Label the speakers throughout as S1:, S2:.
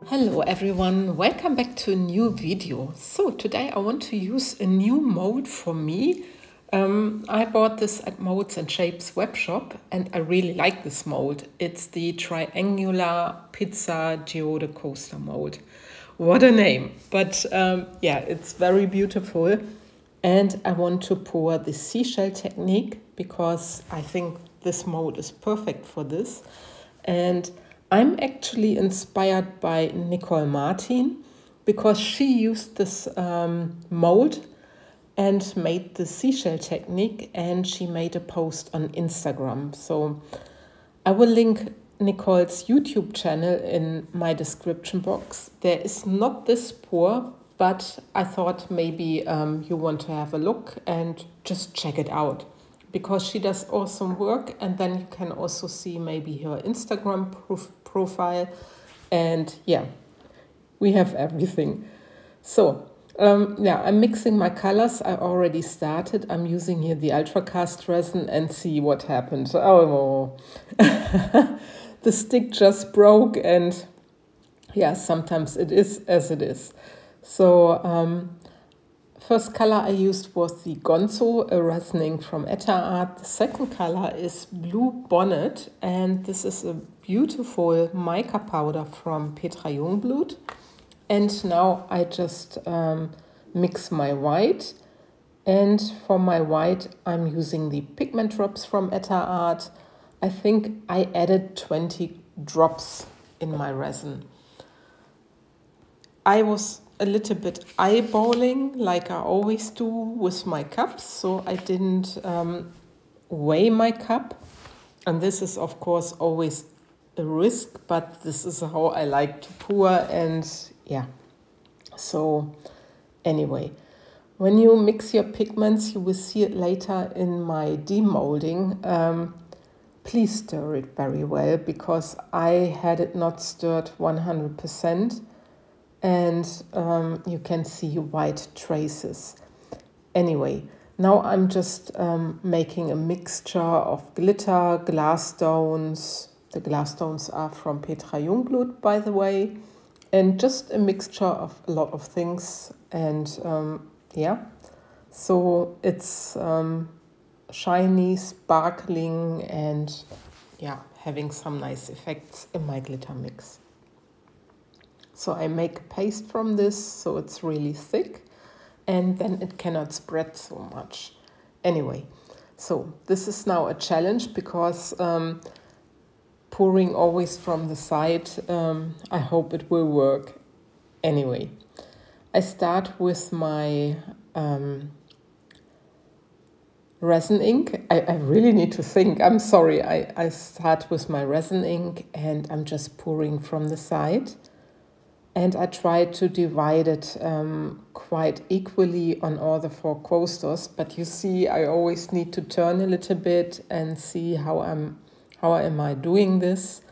S1: Hello everyone, welcome back to a new video. So today I want to use a new mold for me. I bought this at MoldsandShapes webshop and I really like this mold. It's the triangular pizza Geode Coaster Mold. What a name! But yeah, it's very beautiful. And I want to pour the seashell technique because I think this mold is perfect for this. And I'm actually inspired by Nicole Martin because she used this mold and made the seashell technique, and she made a post on Instagram. So I will link Nicole's YouTube channel in my description box. There is not this pour, but I thought maybe you want to have a look and just check it out, because she does awesome work. And then you can also see maybe her Instagram profile. And yeah, we have everything. So yeah, I'm mixing my colors. I already started. I'm using here the ultracast resin and see what happened. Oh, the stick just broke, and yeah, sometimes it is as it is. So first color I used was the Gonzo, a resining from Etta Art. The second color is Bluebonnet, and this is a beautiful mica powder from Petra Jungblut. And now I just mix my white. And for my white, I'm using the pigment drops from Etta Art. I think I added 20 drops in my resin. I was a little bit eyeballing like I always do with my cups, so I didn't weigh my cup. And this is of course always a risk, but this is how I like to pour. And yeah, so anyway, when you mix your pigments, you will see it later in my demolding. Please stir it very well, because I had it not stirred 100%. And you can see white traces. Anyway, now I'm just making a mixture of glitter, glass stones. The glass stones are from Petra Jungblut, by the way. And just a mixture of a lot of things. And yeah, so it's shiny, sparkling, and yeah, having some nice effects in my glitter mix. So I make a paste from this, so it's really thick, and then it cannot spread so much. Anyway, so this is now a challenge, because pouring always from the side, I hope it will work. Anyway, I start with my resin ink. I really need to think. I'm sorry. I start with my resin ink, and I'm just pouring from the side. And I try to divide it quite equally on all the 4 coasters. But you see, I always need to turn a little bit and see how am I doing this.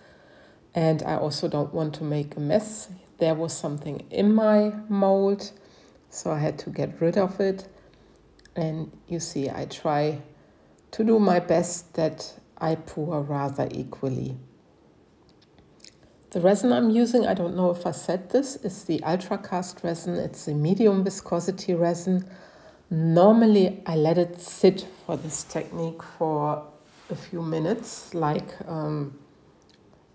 S1: And I also don't want to make a mess. There was something in my mold, so I had to get rid of it. And you see, I try to do my best that I pour rather equally. The resin I'm using, I don't know if I said this, is the ultracast resin. It's a medium viscosity resin. Normally I let it sit for this technique for a few minutes, like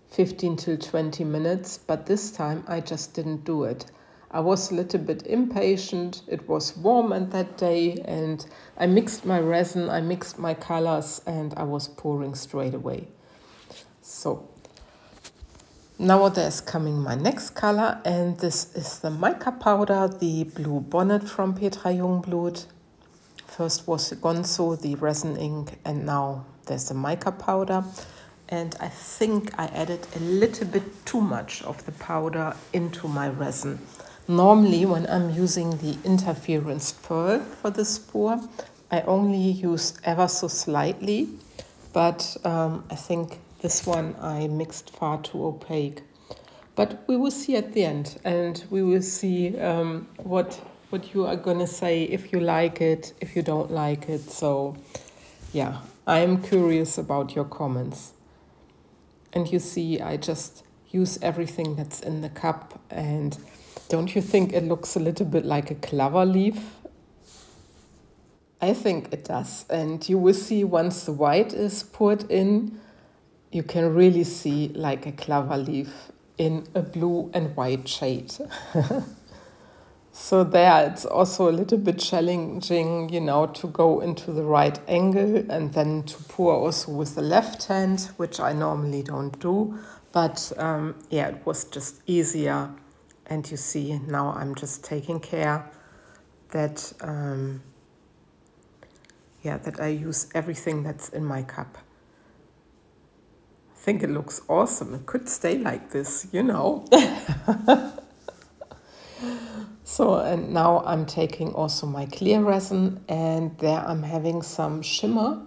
S1: 15 till 20 minutes, but this time I just didn't do it. I was a little bit impatient. It was warm on that day, and I mixed my resin, I mixed my colors, and I was pouring straight away. So now there's coming my next color, and this is the mica powder, the Bluebonnet from Petra Jungblut. First was the Gonzo, the resin ink, and now there's the mica powder. And I think I added a little bit too much of the powder into my resin. Normally, when I'm using the interference pearl for this pour, I only use ever so slightly, but I think this one I mixed far too opaque. But we will see at the end, and we will see what you are going to say, if you like it, if you don't like it. So yeah, I'm curious about your comments. And you see, I just use everything that's in the cup. And don't you think it looks a little bit like a clover leaf? I think it does. And you will see once the white is poured in, you can really see like a clover leaf in a blue and white shade. So there it's also a little bit challenging, you know, to go into the right angle and then to pour also with the left hand, which I normally don't do. But yeah, it was just easier. And you see, now I'm just taking care that, that I use everything that's in my cup. I think it looks awesome. It could stay like this, you know. So, and now I'm taking also my clear resin, and there I'm having some shimmer.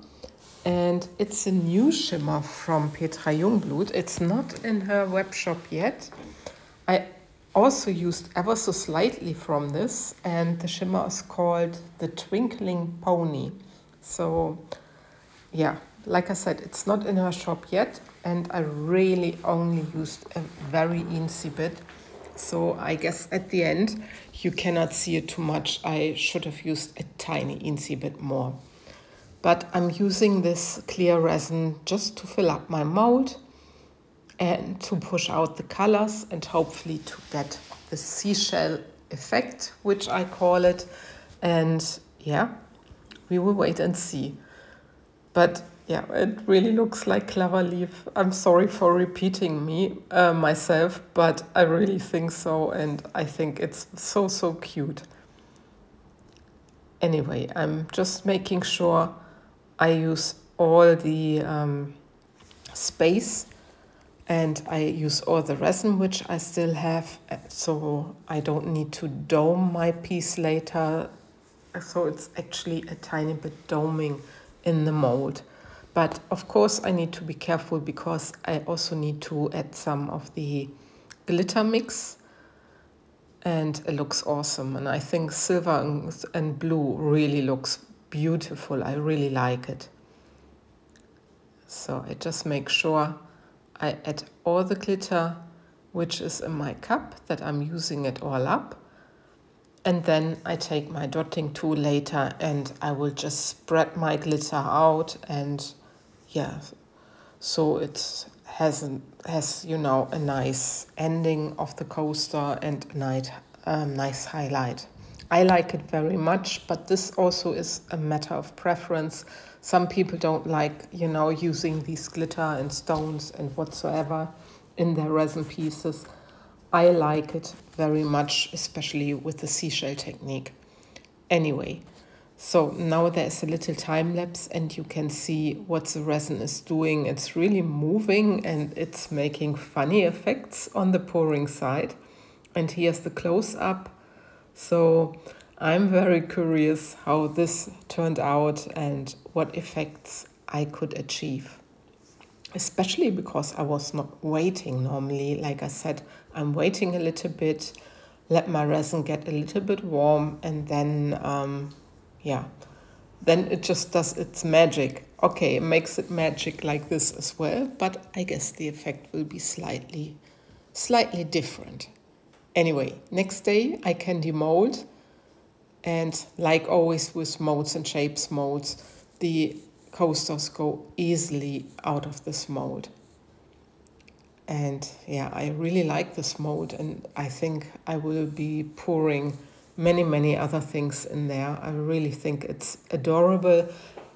S1: And it's a new shimmer from Petra Jungblut. It's not in her web shop yet. I also used ever so slightly from this, and the shimmer is called the Twinkling Pony. So, yeah, like I said, it's not in her shop yet, and I really only used a very eensy bit. So I guess at the end, you cannot see it too much. I should have used a tiny eensy bit more. But I'm using this clear resin just to fill up my mold and to push out the colors and hopefully to get the seashell effect, which I call it. And yeah, we will wait and see. But yeah, it really looks like clover leaf. I'm sorry for repeating myself, but I really think so, and I think it's so, so cute. Anyway, I'm just making sure I use all the space, and I use all the resin which I still have, so I don't need to dome my piece later. So it's actually a tiny bit doming in the mold. But of course I need to be careful because I also need to add some of the glitter mix, and it looks awesome. And I think silver and blue really looks beautiful. I really like it. So I just make sure I add all the glitter which is in my cup, that I'm using it all up. And then I take my dotting tool later and I will just spread my glitter out, and yeah, so it has you know, a nice ending of the coaster and a nice highlight. I like it very much, but this also is a matter of preference. Some people don't like, you know, using these glitter and stones and whatsoever in their resin pieces. I like it very much, especially with the seashell technique. Anyway, so now there's a little time lapse and you can see what the resin is doing. It's really moving and it's making funny effects on the pouring side. And here's the close-up. So I'm very curious how this turned out and what effects I could achieve. Especially because I was not waiting normally. Like I said, I'm waiting a little bit, let my resin get a little bit warm, and then, then it just does its magic. Okay, it makes it magic like this as well, but I guess the effect will be slightly different. Anyway, next day I can demold, and like always with Molds and Shapes molds, the coasters go easily out of this mold. And yeah, I really like this mold, and I think I will be pouring many other things in there. I really think it's adorable,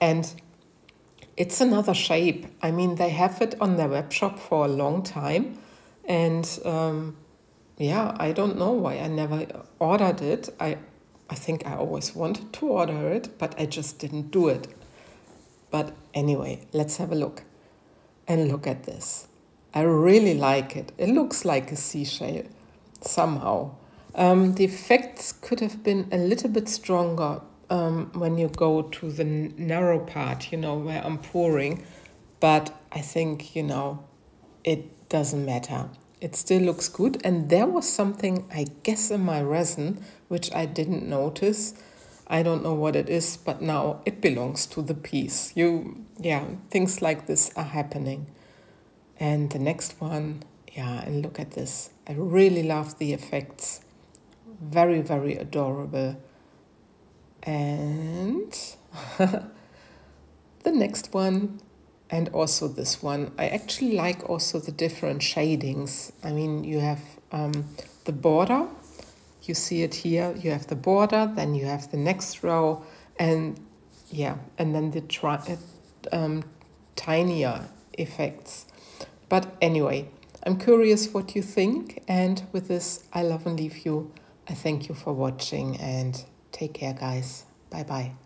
S1: and it's another shape. I mean, they have it on their web shop for a long time, and yeah, I don't know why I never ordered it. I think I always wanted to order it, but I just didn't do it. But anyway, let's have a look. And look at this. I really like it. It looks like a seashell somehow. The effects could have been a little bit stronger when you go to the narrow part, you know, where I'm pouring. But I think, you know, it doesn't matter. It still looks good. And there was something, I guess, in my resin, which I didn't notice. I don't know what it is, but now it belongs to the piece. Things like this are happening. And the next one, Yeah, and look at this. I really love the effects. Very, very adorable. And the next one, and also this one. I actually like also the different shadings. I mean, you have the border. You see it here. You have the border, then you have the next row, and yeah, and then the tinier effects. But anyway, I'm curious what you think, and with this, I love and leave you. I thank you for watching, and take care, guys. Bye bye.